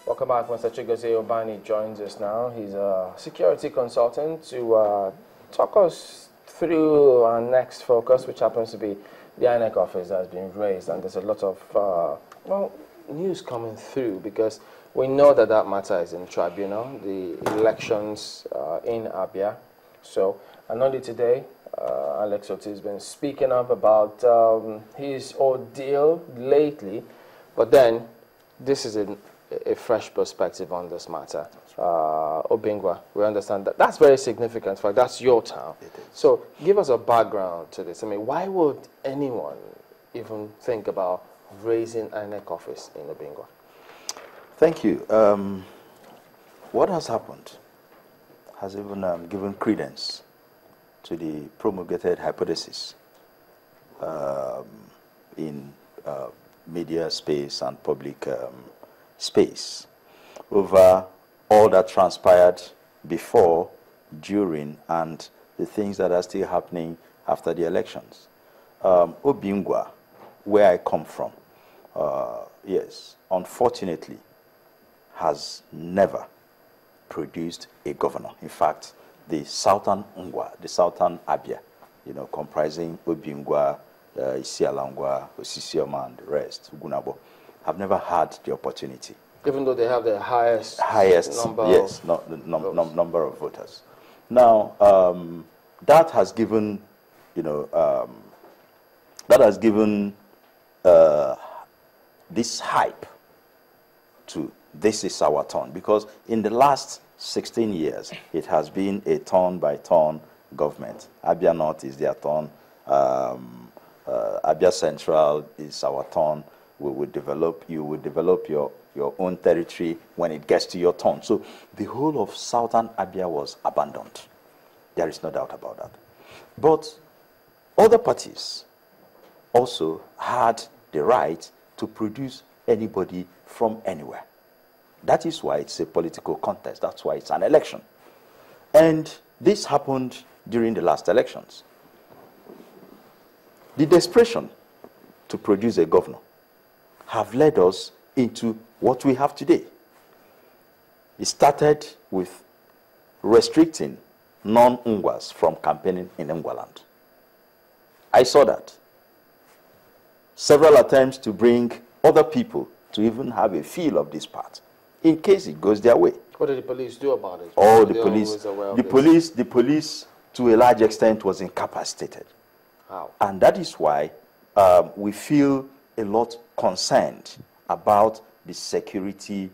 Welcome back. Mr. Chigozie Ubani joins us now. He's a security consultant to talk us through our next focus, which happens to be the INEC office that has been raised. And there's a lot of, well, news coming through because we know that that matter is in tribunal, the elections in Abia. So, and only today, Alex Oti has been speaking up about his ordeal lately, but then this is a fresh perspective on this matter. Obingwa, we understand that. That's very significant. In fact, that's your town. So give us a background to this. I mean, why would anyone even think about raising INEC office in Obingwa? Thank you. What has happened has even given credence to the promulgated hypothesis in media space and public space over all that transpired before, during, and the things that are still happening after the elections. Obingwa, where I come from, yes, unfortunately, has never produced a governor. In fact, the southern Ngwa, the southern Abia, you know, comprising Obingwa, Isialangwa, Osisioma, and the rest, Gunabo, have never had the opportunity. Even though they have the highest number, yes, number of voters. Now, that has given, you know, this hype to this is our turn, because in the last 16 years, it has been a turn-by-turn government. Abia North is their turn. Abia Central is our turn. We will develop, you will develop your own territory when it gets to your turn. So the whole of southern Abia was abandoned. There is no doubt about that. But other parties also had the right to produce anybody from anywhere. That is why it's a political contest. That's why it's an election. And this happened during the last elections. The desperation to produce a governor have led us into what we have today. It started with restricting non-Ngwas from campaigning in Ngwaland. I saw that. Several attempts to bring other people to even have a feel of this part, in case it goes their way. What did the police do about it? Oh, the police, to a large extent, was incapacitated. How? And that is why we feel a lot concerned about the security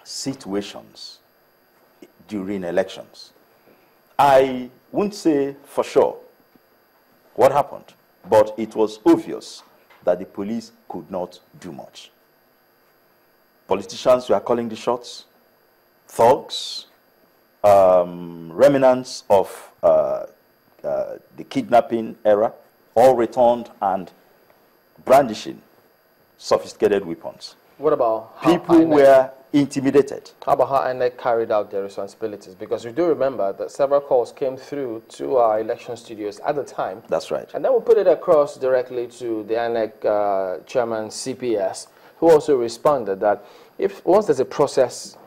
situations during elections. I wouldn't say for sure what happened, but it was obvious that the police could not do much. Politicians were calling the shots. Thugs, remnants of the kidnapping era, all returned and brandishing sophisticated weapons. What about how people were intimidated? How about how INEC carried out their responsibilities? Because we do remember that several calls came through to our election studios at the time. That's right. And then we put it across directly to the INEC chairman, CPS, who also responded that once there's a process,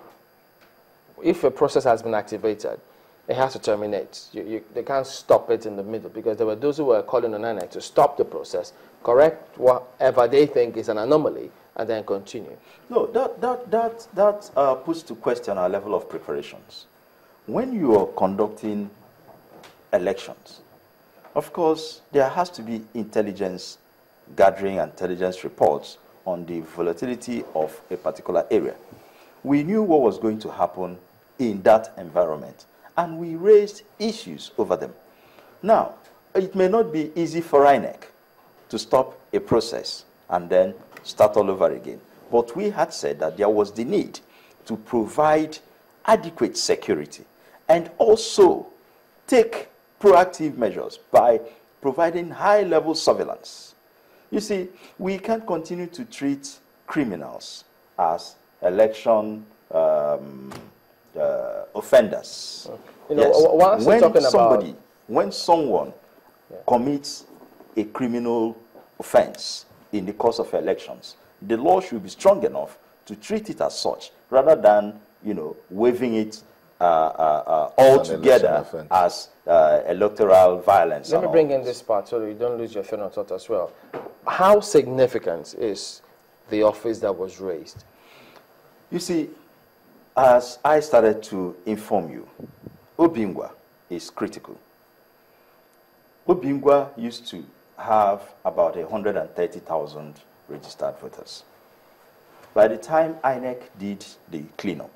if a process has been activated, it has to terminate. They can't stop it in the middle, because there were those who were calling on INEC to stop the process, correct whatever they think is an anomaly, and then continue. No, that puts to question our level of preparations. When you are conducting elections, of course, there has to be intelligence gathering, intelligence reports on the volatility of a particular area. We knew what was going to happen in that environment, and we raised issues over them. Now, it may not be easy for INEC to stop a process and then start all over again. But we had said that there was the need to provide adequate security and also take proactive measures by providing high-level surveillance. You see, we can't continue to treat criminals as election offenders. You know, yes. When someone commits a criminal offense in the course of elections, the law should be strong enough to treat it as such, rather than, you know, waiving it all together as electoral violence. Let me bring in this part so that you don't lose your train of thought as well. How significant is the office that was raised? You see, as I started to inform you, Obingwa is critical. Obingwa used to have about 130,000 registered voters. By the time INEC did the cleanup,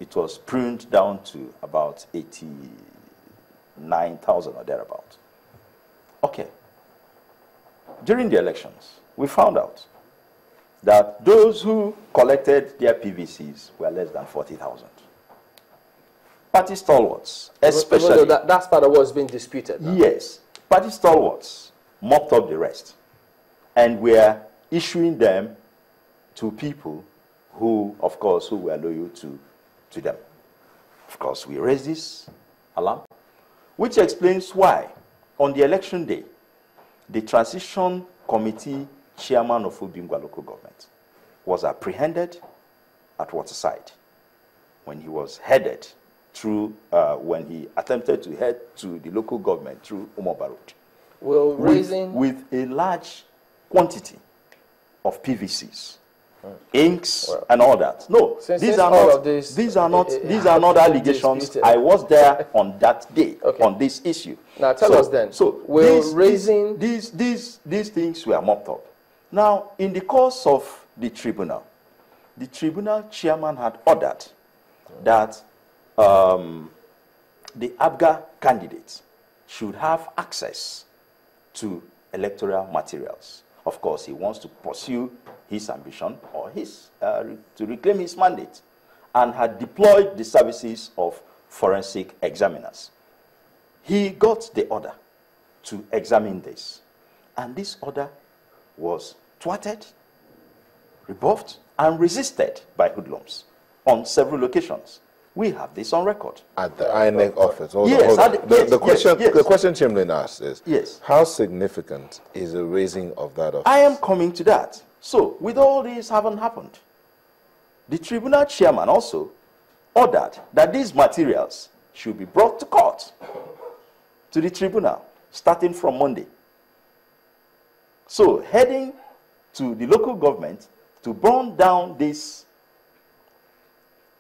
it was pruned down to about 89,000 or thereabout. Okay. During the elections, we found out that those who collected their PVCs were less than 40,000. Party stalwarts, especially... That's part of what's being disputed now. Yes. Party stalwarts mopped up the rest. And we're issuing them to people who, of course, who were loyal to them. Of course, we raised this alarm, which explains why, on the election day, the transition committee chairman of Obingwa local government was apprehended at Waterside when he was headed through, when he attempted to head to the local government through Umoba Road. Well, with a large quantity of PVCs, inks, and all that. No, these are not allegations. I was there on that day on this issue. Now tell us then. So these things were mopped up. Now, in the course of the tribunal chairman had ordered that the Abga candidates should have access to electoral materials. Of course, he wants to pursue his ambition or to reclaim his mandate, and had deployed the services of forensic examiners. He got the order to examine this, and this order was thwarted, rebuffed, and resisted by hoodlums on several occasions. We have this on record. At the INEC office. Yes. The question Chamberlain asked is, yes, how significant is the raising of that office? I am coming to that. So, with all this haven't happened, the tribunal chairman also ordered that these materials should be brought to court, to the tribunal, starting from Monday. So, heading to the local government to burn down this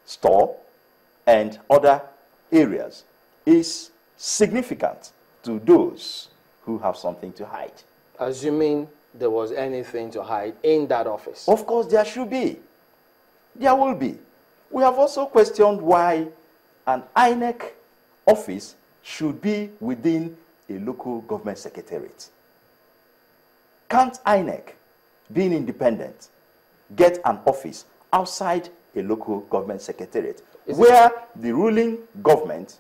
store and other areas is significant to those who have something to hide. Assuming there was anything to hide in that office. Of course, there should be. There will be. We have also questioned why an INEC office should be within a local government secretariat. Can't INEC, being independent, get an office outside a local government secretariat where the ruling government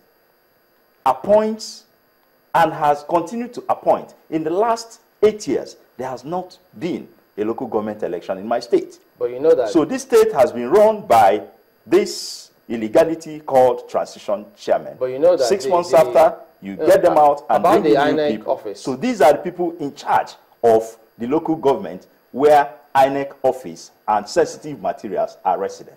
appoints and has continued to appoint? In the last 8 years, there has not been a local government election in my state. But you know that. So this state has been run by this illegality called transition chairman. But you know that 6 months after, you get them out and bring the in new INEC people. office. So these are the people in charge of the local government where INEC office and sensitive materials are resident.